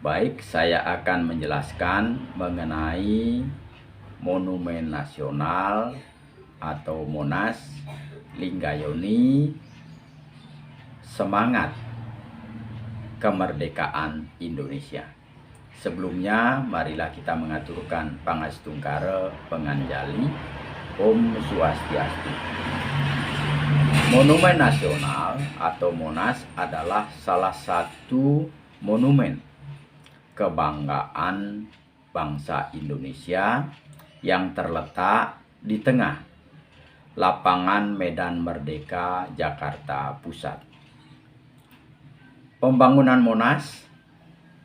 Baik, saya akan menjelaskan mengenai Monumen Nasional atau Monas Linggayoni Semangat Kemerdekaan Indonesia. Sebelumnya, marilah kita mengaturkan Pangastungkara Penganjali. Om Swastiastu. Monumen Nasional atau Monas adalah salah satu monumen kebanggaan bangsa Indonesia yang terletak di tengah lapangan Medan Merdeka, Jakarta Pusat. Pembangunan Monas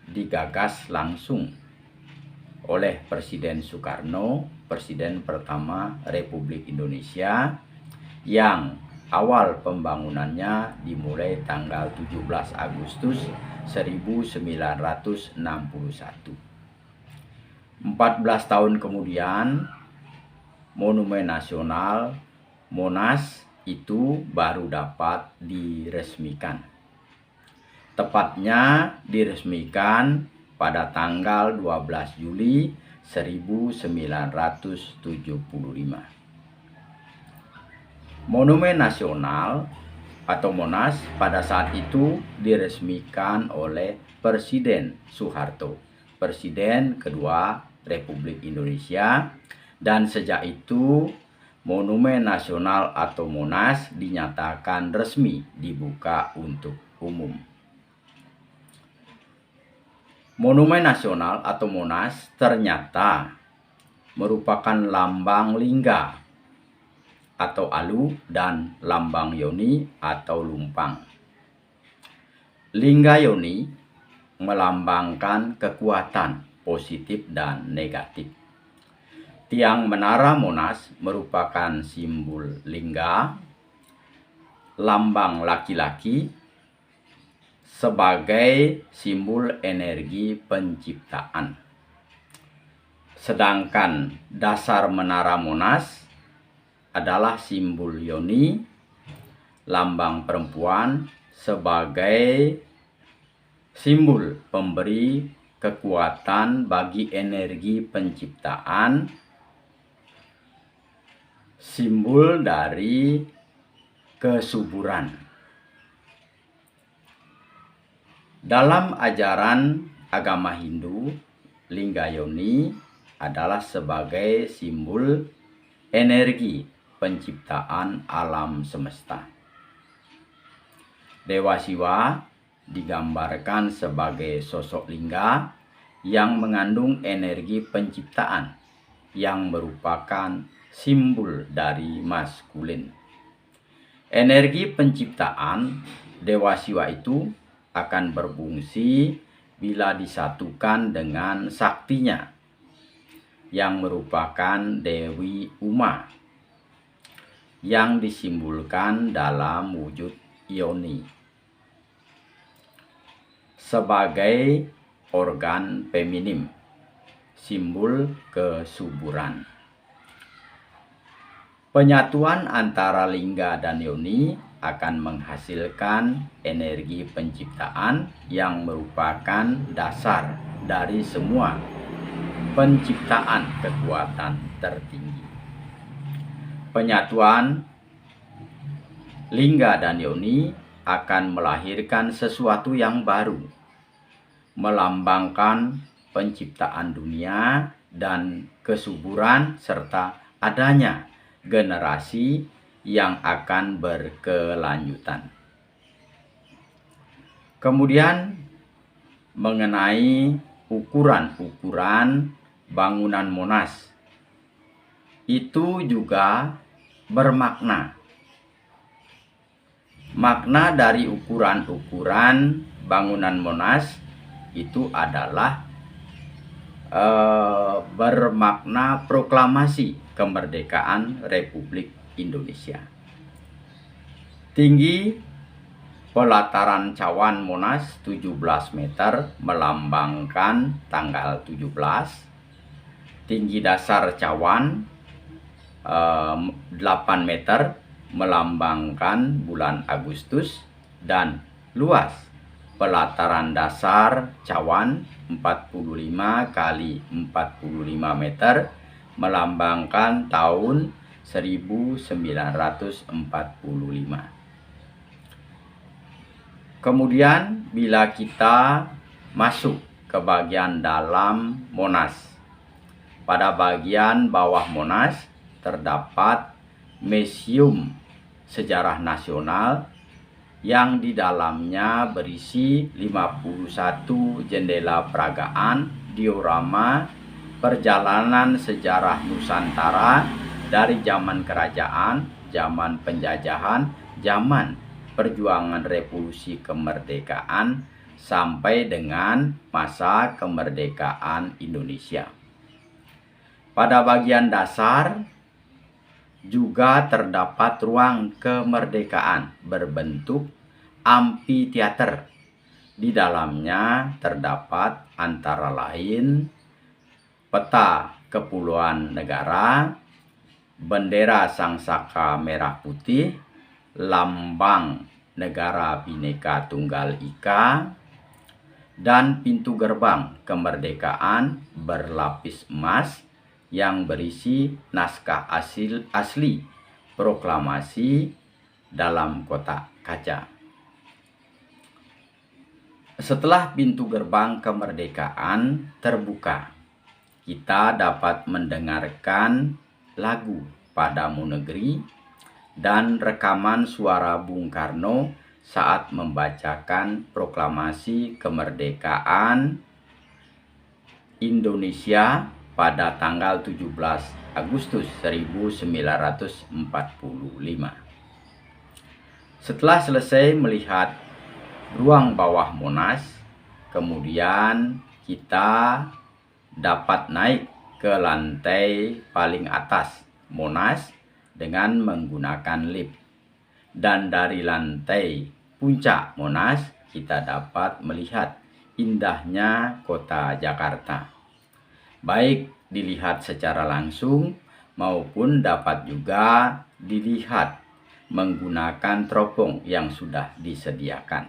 digagas langsung oleh Presiden Soekarno, Presiden pertama Republik Indonesia, yang awal pembangunannya dimulai tanggal 17 Agustus 1961. 14 tahun kemudian, Monumen Nasional Monas itu baru dapat diresmikan. Tepatnya diresmikan pada tanggal 12 Juli 1975. Monumen Nasional atau Monas pada saat itu diresmikan oleh Presiden Soeharto, Presiden kedua Republik Indonesia, dan sejak itu Monumen Nasional atau Monas dinyatakan resmi dibuka untuk umum. Monumen Nasional atau Monas ternyata merupakan lambang lingga atau alu dan lambang yoni atau lumpang. Lingga yoni melambangkan kekuatan positif dan negatif. Tiang menara Monas merupakan simbol lingga, lambang laki-laki, sebagai simbol energi penciptaan. Sedangkan dasar menara Monas adalah simbol yoni, lambang perempuan, sebagai simbol pemberi kekuatan bagi energi penciptaan, simbol dari kesuburan. Dalam ajaran agama Hindu, lingga yoni adalah sebagai simbol energi penciptaan alam semesta. Dewa Siwa digambarkan sebagai sosok lingga yang mengandung energi penciptaan yang merupakan simbol dari maskulin. Energi penciptaan Dewa Siwa itu akan berfungsi bila disatukan dengan saktinya yang merupakan Dewi Uma yang disimbolkan dalam wujud yoni sebagai organ feminim, simbol kesuburan. Penyatuan antara lingga dan yoni akan menghasilkan energi penciptaan yang merupakan dasar dari semua penciptaan kekuatan tertinggi. Penyatuan lingga dan yoni akan melahirkan sesuatu yang baru, melambangkan penciptaan dunia dan kesuburan serta adanya generasi yang akan berkelanjutan. Kemudian mengenai ukuran-ukuran bangunan Monas itu juga bermakna. Makna dari ukuran-ukuran bangunan Monas itu adalah bermakna proklamasi kemerdekaan Republik Indonesia. Tinggi pelataran cawan Monas 17 meter melambangkan tanggal 17. Tinggi dasar cawan 8 meter melambangkan bulan Agustus, dan luas pelataran dasar cawan 45 kali 45 meter melambangkan tahun 1945. Kemudian bila kita masuk ke bagian dalam Monas, pada bagian bawah Monas terdapat Museum Sejarah Nasional yang di dalamnya berisi 51 jendela peragaan, diorama, perjalanan sejarah Nusantara dari zaman kerajaan, zaman penjajahan, zaman perjuangan revolusi kemerdekaan sampai dengan masa kemerdekaan Indonesia. Pada bagian dasar juga terdapat ruang kemerdekaan berbentuk amfiteater. Di dalamnya terdapat antara lain peta kepulauan negara, bendera Sangsaka Merah Putih, lambang negara Bhinneka Tunggal Ika, dan pintu gerbang kemerdekaan berlapis emas yang berisi naskah asli proklamasi dalam kotak kaca. Setelah pintu gerbang kemerdekaan terbuka, kita dapat mendengarkan lagu Padamu Negeri dan rekaman suara Bung Karno saat membacakan proklamasi kemerdekaan Indonesia pada tanggal 17 Agustus 1945. Setelah selesai melihat ruang bawah Monas, kemudian kita dapat naik ke lantai paling atas Monas dengan menggunakan lift. Dan dari lantai puncak Monas kita dapat melihat indahnya kota Jakarta. Baik dilihat secara langsung maupun dapat juga dilihat menggunakan teropong yang sudah disediakan.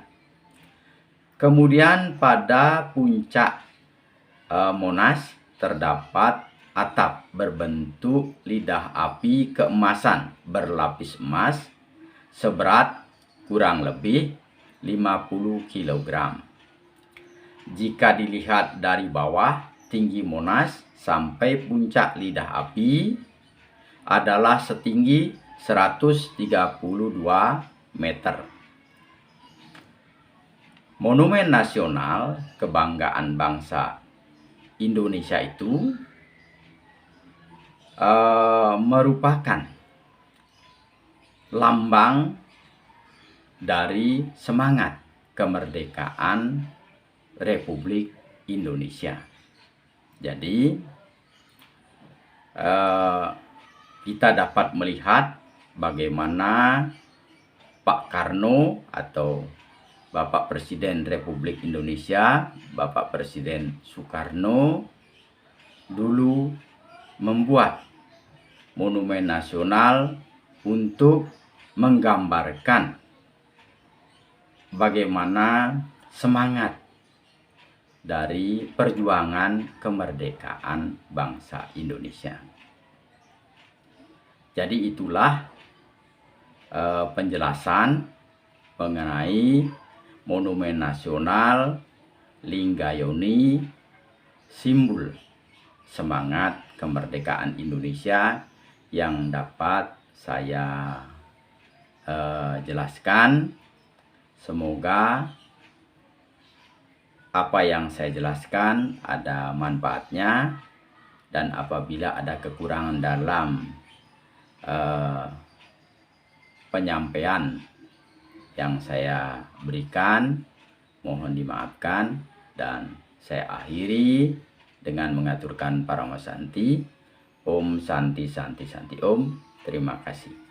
Kemudian pada puncak Monas terdapat atap berbentuk lidah api keemasan berlapis emas seberat kurang lebih 50 kg. Jika dilihat dari bawah, tinggi Monas sampai puncak lidah api adalah setinggi 132 meter. Monumen Nasional Kebanggaan Bangsa Indonesia itu merupakan lambang dari semangat kemerdekaan Republik Indonesia. Jadi kita dapat melihat bagaimana Pak Karno atau Bapak Presiden Republik Indonesia, Bapak Presiden Soekarno dulu membuat monumen nasional untuk menggambarkan bagaimana semangat dari perjuangan kemerdekaan bangsa Indonesia. Jadi itulah penjelasan mengenai Monumen Nasional Linggayoni, simbol semangat kemerdekaan Indonesia yang dapat saya jelaskan. Semoga apa yang saya jelaskan ada manfaatnya, dan apabila ada kekurangan dalam penyampaian yang saya berikan, mohon dimaafkan, dan saya akhiri dengan mengaturkan Paramasanti. Om Santi Santi Santi Om. Terima kasih.